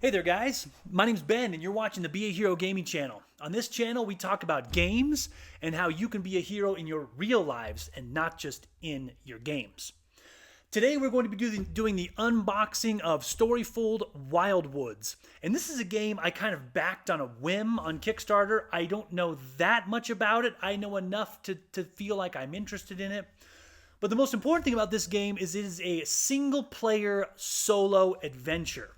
Hey there guys, my name's Ben and you're watching the Be a Hero Gaming channel. On this channel we talk about games and how you can be a hero in your real lives and not just in your games. Today we're going to be doing the unboxing of Storyfold Wildwoods. And this is a game I kind of backed on a whim on Kickstarter. I don't know that much about it. I know enough to feel like I'm interested in it. But the most important thing about this game is it is a single player solo adventure.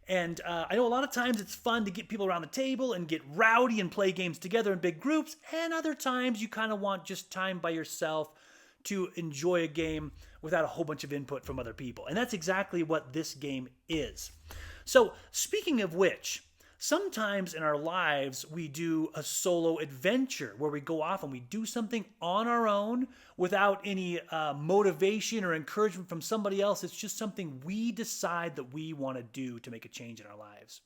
And I know a lot of times it's fun to get people around the table and get rowdy and play games together in big groups. And other times you kind of want just time by yourself to enjoy a game without a whole bunch of input from other people. And that's exactly what this game is. So speaking of which, sometimes in our lives we do a solo adventure where we go off and we do something on our own without any motivation or encouragement from somebody else. It's just something we decide that we want to do to make a change in our lives.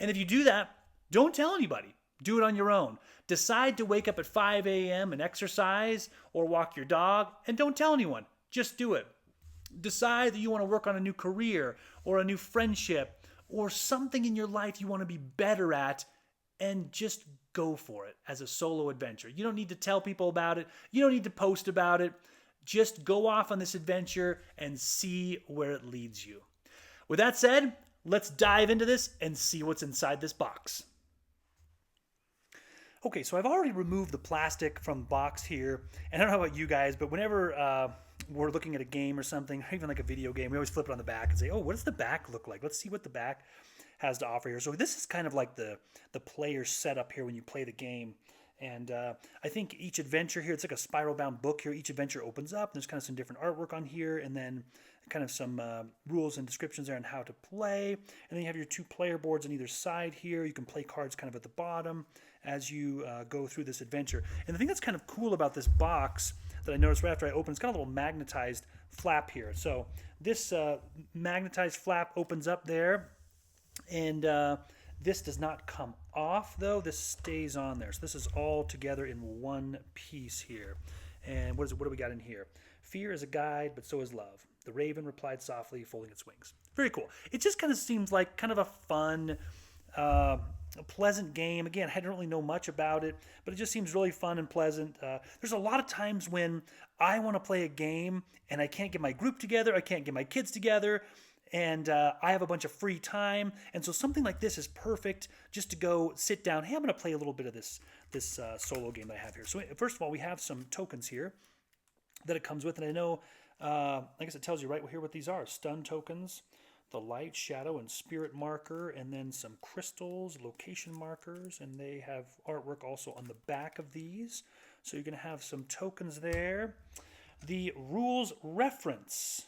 And if you do that, don't tell anybody. Do it on your own. Decide to wake up at 5 a.m. and exercise or walk your dog, and don't tell anyone. Just do it. Decide that you want to work on a new career or a new friendship or something in your life you want to be better at, and just go for it as a solo adventure. You don't need to tell people about it. You don't need to post about it. Just go off on this adventure and see where it leads you. With that said, let's dive into this and see what's inside this box. Okay, so I've already removed the plastic from the box here, and I don't know about you guys, but whenever we're looking at a game or something, or even like a video game, we always flip it on the back and say, oh, what does the back look like? Let's see what the back has to offer here. So this is kind of like the player setup here when you play the game. And I think each adventure here, it's like a spiral-bound book here. Each adventure opens up. There's kind of some different artwork on here, and then kind of some rules and descriptions there on how to play. And then you have your two player boards on either side here. You can play cards kind of at the bottom as you go through this adventure. And the thing that's kind of cool about this box that I noticed right after I opened, it's got a little magnetized flap here. So this magnetized flap opens up there, and this does not come off though. This stays on there. So this is all together in one piece here. And what do we got in here? Fear is a guide, but so is love. The raven replied softly, folding its wings. Very cool. It just kind of seems like kind of a fun, a pleasant game. Again, I don't really know much about it, but it just seems really fun and pleasant. There's a lot of times when I want to play a game and I can't get my group together, I can't get my kids together, and I have a bunch of free time. And so something like this is perfect just to go sit down. Hey, I'm going to play a little bit of this solo game that I have here. So first of all, we have some tokens here that it comes with. And I know, I guess it tells you right here what these are. Stun tokens, the light, shadow, and spirit marker, and then some crystals, location markers, and they have artwork also on the back of these. So you're going to have some tokens there. The rules reference.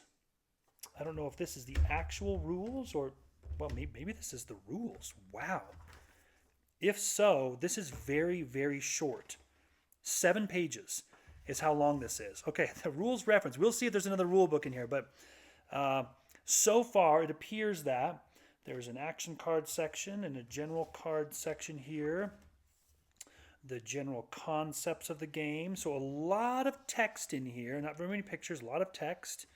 I don't know if this is the actual rules or, well, maybe this is the rules. Wow. If so, this is very, very short. 7 pages is how long this is. Okay, the rules reference. We'll see if there's another rule book in here, but so far it appears that there's an action card section and a general card section here. The general concepts of the game. So a lot of text in here, not very many pictures, a lot of text.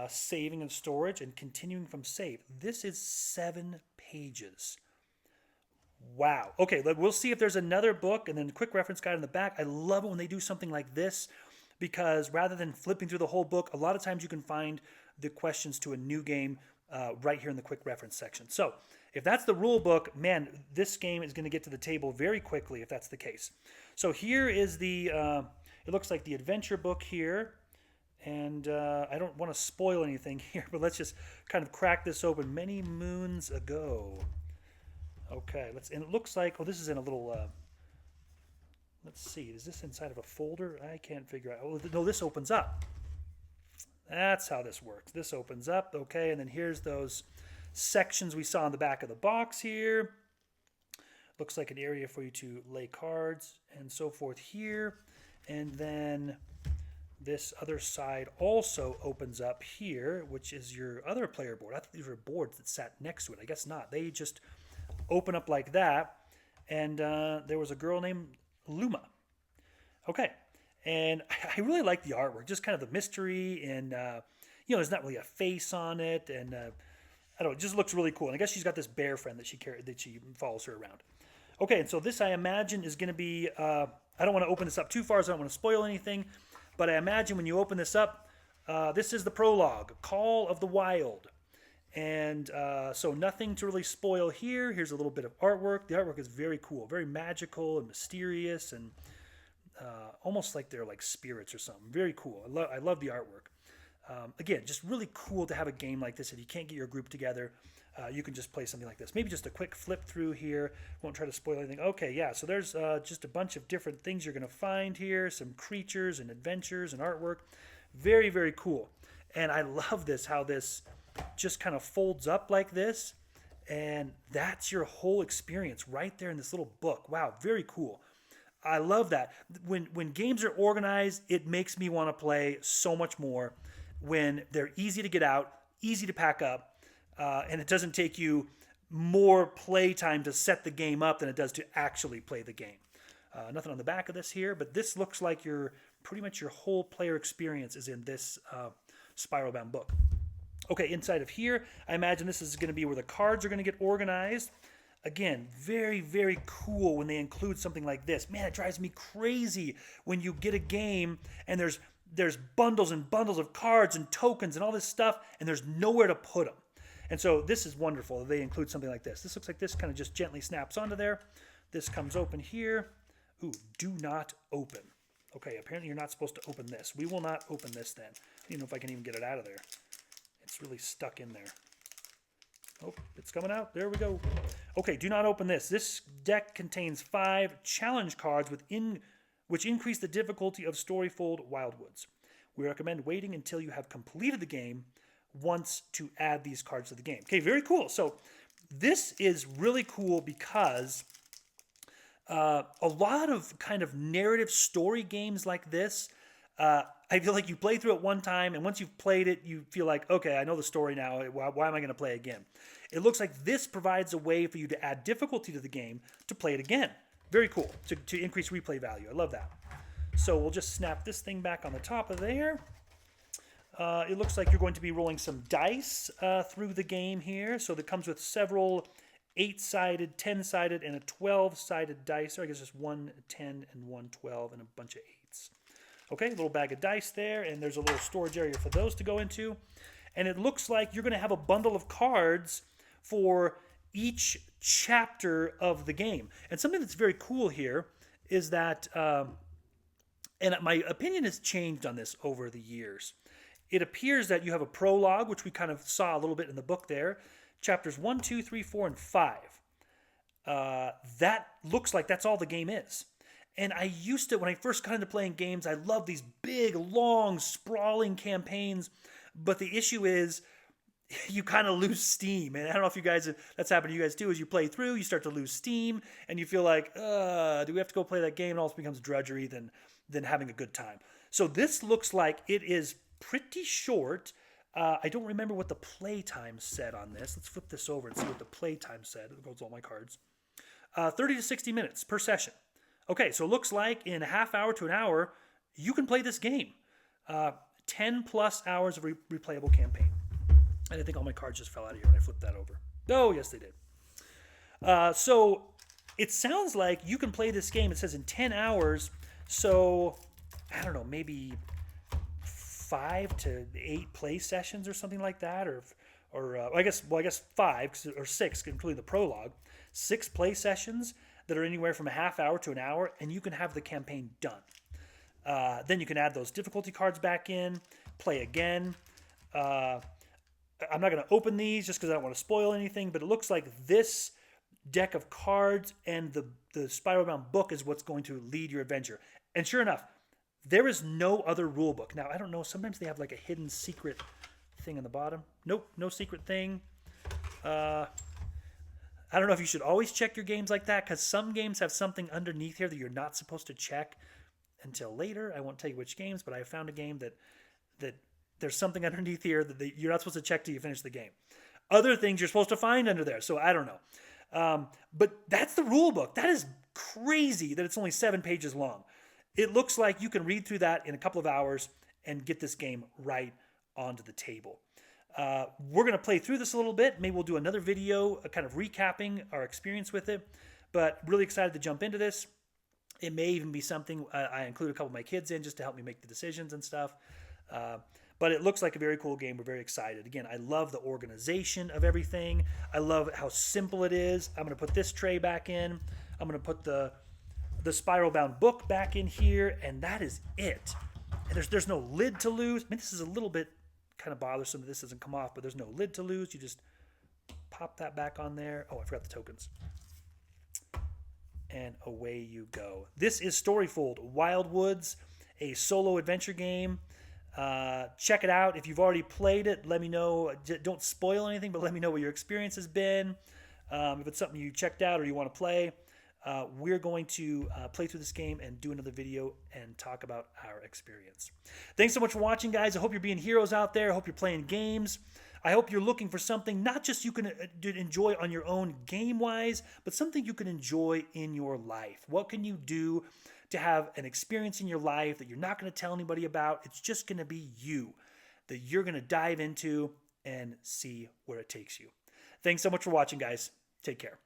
Saving and storage and continuing from save. This is 7 pages. Wow. Okay, we'll see if there's another book and then a quick reference guide in the back. I love it when they do something like this because rather than flipping through the whole book, a lot of times you can find the questions to a new game right here in the quick reference section. So if that's the rule book, man, this game is going to get to the table very quickly if that's the case. So here is the, it looks like the adventure book here. And I don't want to spoil anything here, but let's just kind of crack this open. Many moons ago. Okay, and it looks like, oh, this is in a little, let's see, is this inside of a folder? I can't figure out. Oh, no, this opens up. That's how this works. This opens up, okay, and then here's those sections we saw on the back of the box here. Looks like an area for you to lay cards and so forth here. And then this other side also opens up here, which is your other player board. I thought these were boards that sat next to it. I guess not. They just open up like that. And there was a girl named Luma. Okay. And I really like the artwork, just kind of the mystery. And, you know, there's not really a face on it. And I don't know, it just looks really cool. And I guess she's got this bear friend that she follows her around. Okay, and so this I imagine is going to be, I don't want to open this up too far, so I don't want to spoil anything, but I imagine when you open this up, this is the prologue, Call of the Wild. And so nothing to really spoil here. Here's a little bit of artwork. The artwork is very cool, very magical and mysterious, and almost like they're like spirits or something. Very cool. I love the artwork. Again, just really cool to have a game like this. If you can't get your group together, you can just play something like this. Maybe just a quick flip through here. Won't try to spoil anything. Okay, yeah, so there's just a bunch of different things you're going to find here. Some creatures and adventures and artwork. Very, very cool. And I love this, how this just kind of folds up like this. And that's your whole experience right there in this little book. Wow, very cool. I love that. When games are organized, it makes me want to play so much more. When they're easy to get out, easy to pack up, and it doesn't take you more play time to set the game up than it does to actually play the game. Nothing on the back of this here, but this looks like pretty much your whole player experience is in this spiral bound book. Okay, inside of here, I imagine this is going to be where the cards are going to get organized. Again, very, very cool when they include something like this. Man, it drives me crazy when you get a game and there's bundles and bundles of cards and tokens and all this stuff, and there's nowhere to put them. And so this is wonderful that they include something like this. This looks like this kind of just gently snaps onto there. This comes open here. Ooh, do not open. Okay, apparently you're not supposed to open this. We will not open this then. I don't even know if I can even get it out of there. It's really stuck in there. Oh, it's coming out. There we go. Okay, do not open this. This deck contains 5 challenge cards which increase the difficulty of Storyfold Wildwoods. We recommend waiting until you have completed the game once to add these cards to the game. Okay, very cool. So this is really cool because a lot of kind of narrative story games like this, I feel like you play through it one time, and once you've played it, you feel like, okay, I know the story now. Why am I going to play again? It looks like this provides a way for you to add difficulty to the game to play it again. Very cool, to increase replay value. I love that. So we'll just snap this thing back on the top of there. It looks like you're going to be rolling some dice through the game here. So that comes with several 8-sided, 10-sided, and a 12-sided dice. Or I guess just 1 10 and 1 12 and a bunch of 8s. Okay, a little bag of dice there, and there's a little storage area for those to go into. And it looks like you're going to have a bundle of cards for each chapter of the game. And something that's very cool here is that, and my opinion has changed on this over the years. It appears that you have a prologue, which we kind of saw a little bit in the book there. Chapters 1, 2, 3, 4, and 5. That looks like that's all the game is. And I used to, when I first got into playing games, I loved these big, long, sprawling campaigns. But the issue is, you kind of lose steam. And I don't know if you guys, that's happened to you guys too. As you play through, you start to lose steam. And you feel like, do we have to go play that game? It also becomes drudgery than having a good time. So this looks like it is pretty short. I don't remember what the playtime said on this. Let's flip this over and see what the playtime said. It goes all my cards. 30 to 60 minutes per session. Okay, so it looks like in a half hour to an hour, you can play this game. 10 plus hours of replayable campaign. And I think all my cards just fell out of here when I flipped that over. Oh, yes, they did. So it sounds like you can play this game. It says in 10 hours. So, I don't know, maybe 5 to 8 play sessions or something like that. Or I guess 5 or 6, including the prologue. 6 play sessions that are anywhere from a half hour to an hour, and you can have the campaign done. Then you can add those difficulty cards back in, play again. I'm not going to open these just because I don't want to spoil anything, but it looks like this deck of cards and the spiral bound book is what's going to lead your adventure. And sure enough, there is no other rule book. Now, I don't know, sometimes they have like a hidden secret thing on the bottom. Nope, no secret thing. I don't know if you should always check your games like that, because some games have something underneath here that you're not supposed to check until later. I won't tell you which games, but I found a game that there's something underneath here that you're not supposed to check till you finish the game. Other things you're supposed to find under there, so I don't know. But that's the rule book. That is crazy that it's only 7 pages long. It looks like you can read through that in a couple of hours and get this game right onto the table. We're going to play through this a little bit. Maybe we'll do another video kind of recapping our experience with it. But really excited to jump into this. It may even be something I include a couple of my kids in just to help me make the decisions and stuff. But it looks like a very cool game. We're very excited. Again, I love the organization of everything. I love how simple it is. I'm going to put this tray back in. I'm going to put the spiral bound book back in here, and that is it. And there's no lid to lose. I mean, this is a little bit kind of bothersome that this doesn't come off, but there's no lid to lose. You just pop that back on there. Oh, I forgot the tokens. And away you go. This is Storyfold Wildwoods, a solo adventure game. Check it out. If you've already played it, let me know. Don't spoil anything, but let me know what your experience has been. If it's something you checked out or you want to play, we're going to play through this game and do another video and talk about our experience. Thanks so much for watching, guys. I hope you're being heroes out there. I hope you're playing games. I hope you're looking for something not just you can enjoy on your own game-wise, but something you can enjoy in your life. What can you do to have an experience in your life that you're not going to tell anybody about? It's just going to be you, that you're going to dive into and see where it takes you. Thanks so much for watching, guys. Take care.